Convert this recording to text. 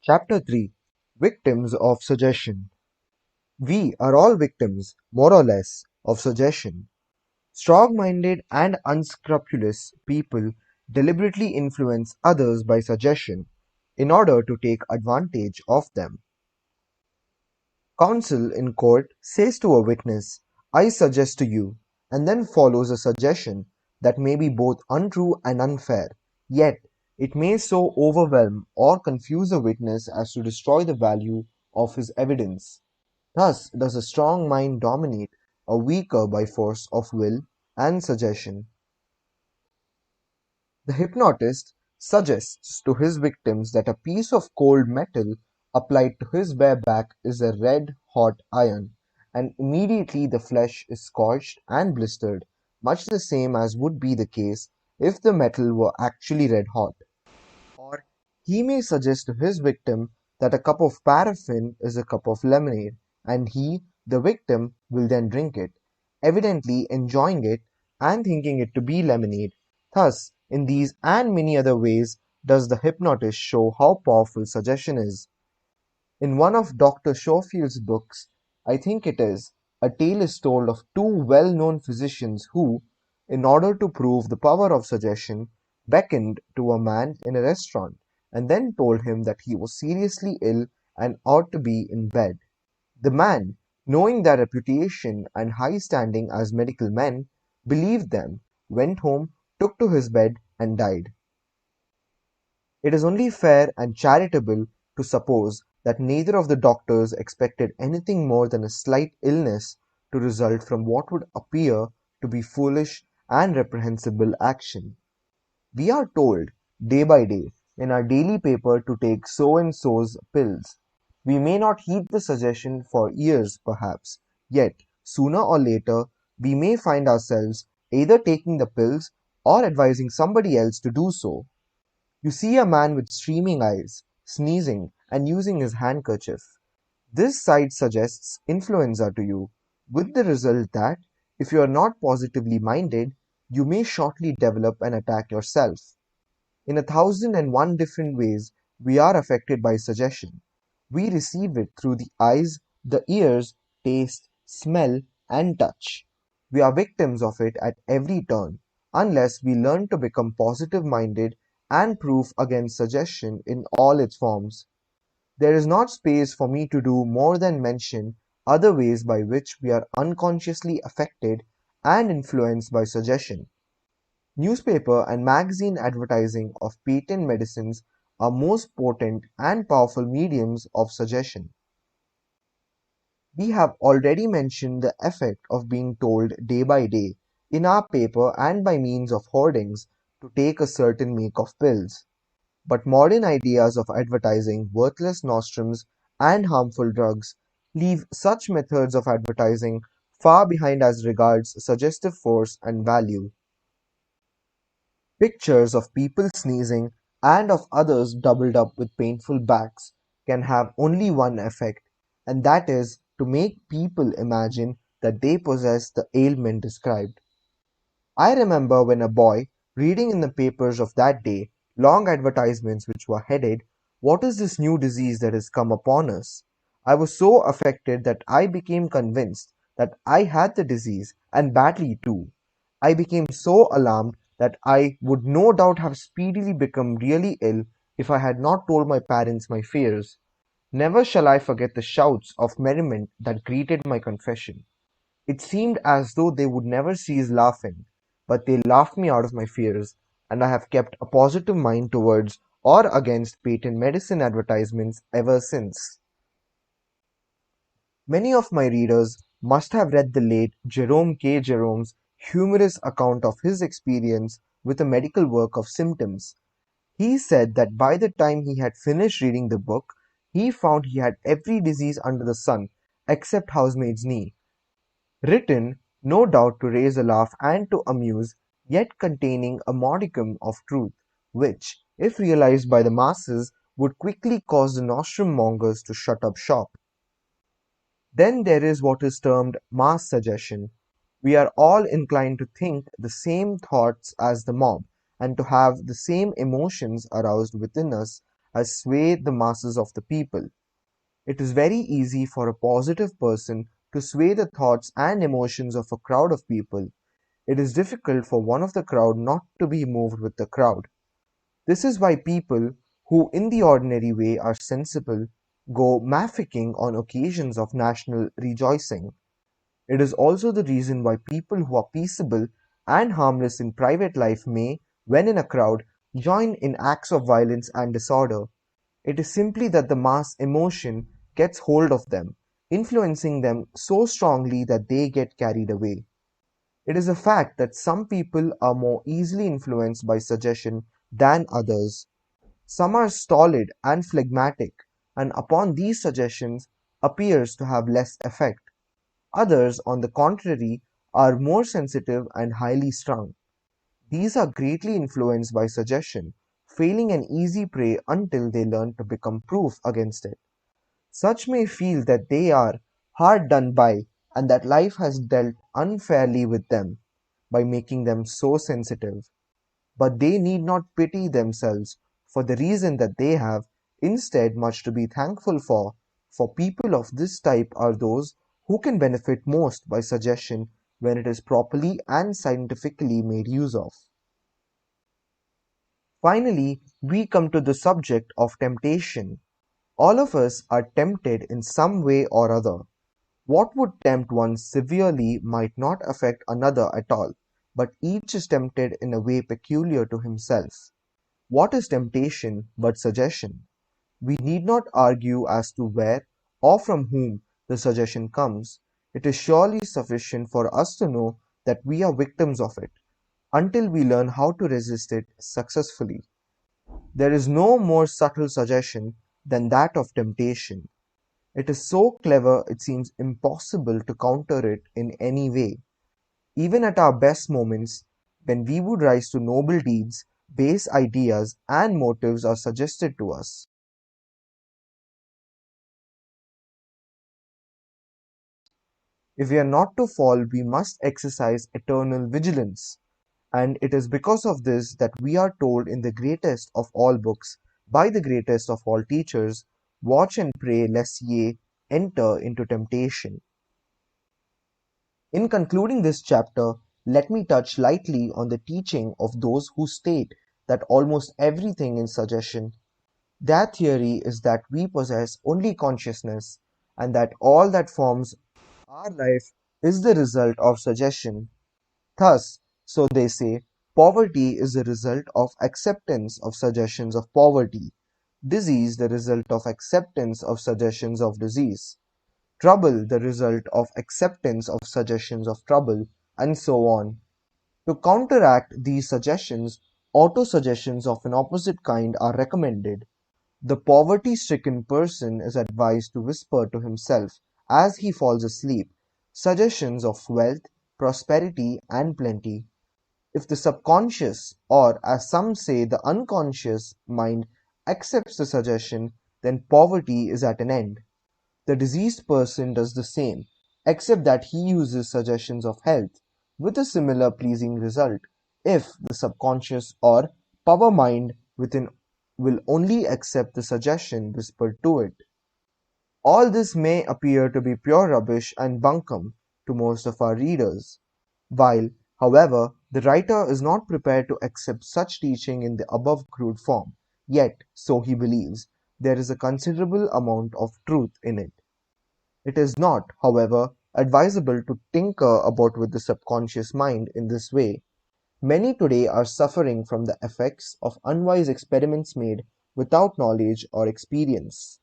Chapter 3. Victims of Suggestion. We are all victims, more or less, of suggestion. Strong-minded and unscrupulous people deliberately influence others by suggestion in order to take advantage of them. Counsel in court says to a witness, "I suggest to you," and then follows a suggestion that may be both untrue and unfair, yet it may so overwhelm or confuse a witness as to destroy the value of his evidence. Thus does a strong mind dominate a weaker by force of will and suggestion. The hypnotist suggests to his victims that a piece of cold metal applied to his bare back is a red-hot iron, and immediately the flesh is scorched and blistered, much the same as would be the case if the metal were actually red-hot. Or he may suggest to his victim that a cup of paraffin is a cup of lemonade, and he, the victim, will then drink it, evidently enjoying it and thinking it to be lemonade. Thus, in these and many other ways, does the hypnotist show how powerful suggestion is. In one of Dr. Schofield's books, I think it is, a tale is told of two well-known physicians who, in order to prove the power of suggestion, beckoned to a man in a restaurant and then told him that he was seriously ill and ought to be in bed. The man, knowing their reputation and high standing as medical men, believed them, went home, took to his bed, and died. It is only fair and charitable to suppose that neither of the doctors expected anything more than a slight illness to result from what would appear to be foolish and reprehensible action. We are told, day by day, in our daily paper to take so-and-so's pills. We may not heed the suggestion for years, perhaps, yet, sooner or later, we may find ourselves either taking the pills or advising somebody else to do so. You see a man with streaming eyes, sneezing, and using his handkerchief. This sight suggests influenza to you, with the result that, if you are not positively minded, you may shortly develop an attack yourself. In 1,001 different ways, we are affected by suggestion. We receive it through the eyes, the ears, taste, smell, and touch. We are victims of it at every turn, unless we learn to become positive-minded and proof against suggestion in all its forms. There is not space for me to do more than mention other ways by which we are unconsciously affected and influenced by suggestion. Newspaper and magazine advertising of patent medicines are most potent and powerful mediums of suggestion. We have already mentioned the effect of being told day by day, in our paper and by means of hoardings, to take a certain make of pills. But modern ideas of advertising worthless nostrums and harmful drugs leave such methods of advertising far behind as regards suggestive force and value. Pictures of people sneezing and of others doubled up with painful backs can have only one effect, and that is to make people imagine that they possess the ailment described. I remember when a boy, reading in the papers of that day long advertisements which were headed, "What is this new disease that has come upon us?" I was so affected that I became convinced that I had the disease, and badly too. I became so alarmed that I would no doubt have speedily become really ill if I had not told my parents my fears. Never shall I forget the shouts of merriment that greeted my confession. It seemed as though they would never cease laughing, but they laughed me out of my fears, and I have kept a positive mind towards or against patent medicine advertisements ever since. Many of my readers must have read the late Jerome K. Jerome's humorous account of his experience with a medical work of symptoms. He said that by the time he had finished reading the book, he found he had every disease under the sun except housemaid's knee. Written, no doubt to raise a laugh and to amuse, yet containing a modicum of truth, which, if realized by the masses, would quickly cause the nostrum mongers to shut up shop. Then there is what is termed mass suggestion. We are all inclined to think the same thoughts as the mob, and to have the same emotions aroused within us has swayed the masses of the people. It is very easy for a positive person to sway the thoughts and emotions of a crowd of people. It is difficult for one of the crowd not to be moved with the crowd. This is why people who in the ordinary way are sensible go maficking on occasions of national rejoicing. It is also the reason why people who are peaceable and harmless in private life may, when in a crowd, join in acts of violence and disorder. It is simply that the mass emotion gets hold of them, influencing them so strongly that they get carried away. It is a fact that some people are more easily influenced by suggestion than others. Some are stolid and phlegmatic, and upon these suggestions appears to have less effect. Others, on the contrary, are more sensitive and highly strung. These are greatly influenced by suggestion, failing an easy prey until they learn to become proof against it. Such may feel that they are hard done by and that life has dealt unfairly with them by making them so sensitive. But they need not pity themselves for the reason that they have, instead, much to be thankful for people of this type are those who can benefit most by suggestion when it is properly and scientifically made use of. Finally, we come to the subject of temptation. All of us are tempted in some way or other. What would tempt one severely might not affect another at all, but each is tempted in a way peculiar to himself. What is temptation but suggestion? We need not argue as to where or from whom the suggestion comes. It is surely sufficient for us to know that we are victims of it, until we learn how to resist it successfully. There is no more subtle suggestion than that of temptation. It is so clever it seems impossible to counter it in any way. Even at our best moments, when we would rise to noble deeds, base ideas and motives are suggested to us. If we are not to fall, we must exercise eternal vigilance. And it is because of this that we are told in the greatest of all books, by the greatest of all teachers, watch and pray lest ye enter into temptation. In concluding this chapter, let me touch lightly on the teaching of those who state that almost everything is suggestion. Their theory is that we possess only consciousness, and that all that forms our life is the result of suggestion. Thus, so they say, poverty is the result of acceptance of suggestions of poverty, disease the result of acceptance of suggestions of disease, trouble the result of acceptance of suggestions of trouble, and so on. To counteract these suggestions, auto-suggestions of an opposite kind are recommended. The poverty-stricken person is advised to whisper to himself as he falls asleep suggestions of wealth, prosperity, and plenty. If the subconscious, or as some say the unconscious mind accepts the suggestion, then poverty is at an end. The diseased person does the same, except that he uses suggestions of health, with a similar pleasing result, if the subconscious or power mind within will only accept the suggestion whispered to it. All this may appear to be pure rubbish and bunkum to most of our readers, while, however, the writer is not prepared to accept such teaching in the above crude form, yet, so he believes, there is a considerable amount of truth in it. It is not, however, advisable to tinker about with the subconscious mind in this way. Many today are suffering from the effects of unwise experiments made without knowledge or experience.